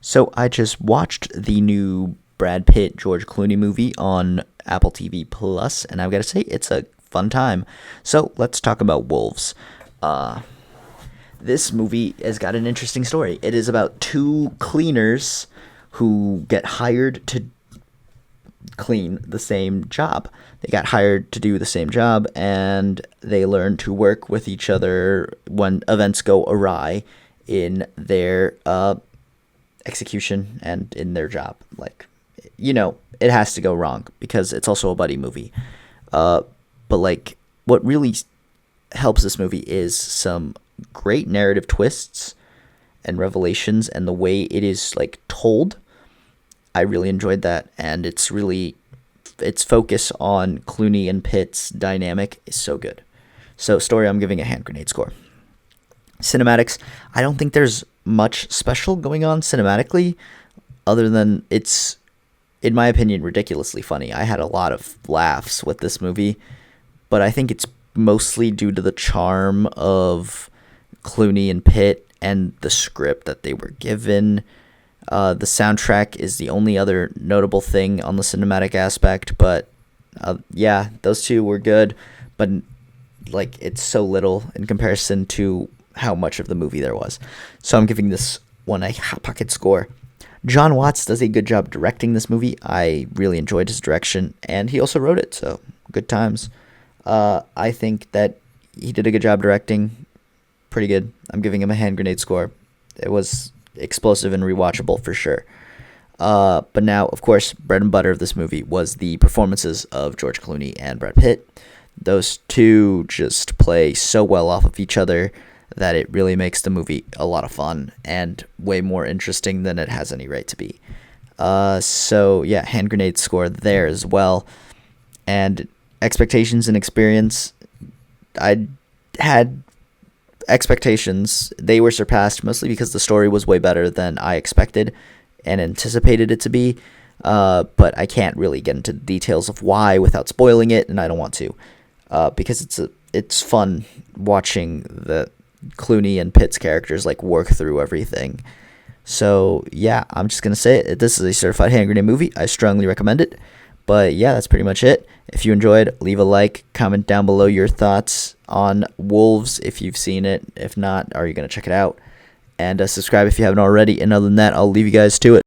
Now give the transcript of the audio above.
So I just watched the new Brad Pitt George Clooney movie on Apple TV Plus, and I've got to say it's a fun time. So let's talk about Wolves. Uh, this movie has got an interesting story. It is about two cleaners who get hired to clean the same job. They got hired to do the same job, and they learn to work with each other when events go awry in their execution and in their job. It has to go wrong because it's also a buddy movie. Uh, but what really helps this movie is some great narrative twists and revelations, and the way it is told. I really enjoyed that, and its focus on Clooney and Pitt's dynamic is so good. So story, I'm giving a hand grenade score. Cinematics, I don't think there's much special going on cinematically, other than it's, in my opinion, ridiculously funny. I had a lot of laughs with this movie, but I think it's mostly due to the charm of Clooney and Pitt and the script that they were given. The soundtrack is the only other notable thing on the cinematic aspect, but yeah, those two were good, but it's so little in comparison to how much of the movie there was. So I'm giving this one a hot pocket score. John Watts does a good job directing this movie. I really enjoyed his direction, and he also wrote it, so good times. I think that he did a good job directing. Pretty good. I'm giving him a hand grenade score. It was explosive and rewatchable for sure. But now, of course, bread and butter of this movie was the performances of George Clooney and Brad Pitt. Those two just play so well off of each other that it really makes the movie a lot of fun and way more interesting than it has any right to be. So yeah, hand grenade score there as well. And expectations and experience, I had expectations. They were surpassed mostly because the story was way better than I expected and anticipated it to be. But I can't really get into the details of why without spoiling it, and I don't want to, because it's fun watching the Clooney and Pitt's characters work through everything. So yeah, I'm just gonna say it. This is a certified hand grenade movie. I strongly recommend it. But yeah, that's pretty much it. If you enjoyed, leave a like, comment down below your thoughts on Wolves if you've seen it. If not, are you going to check it out? And subscribe if you haven't already. And other than that, I'll leave you guys to it.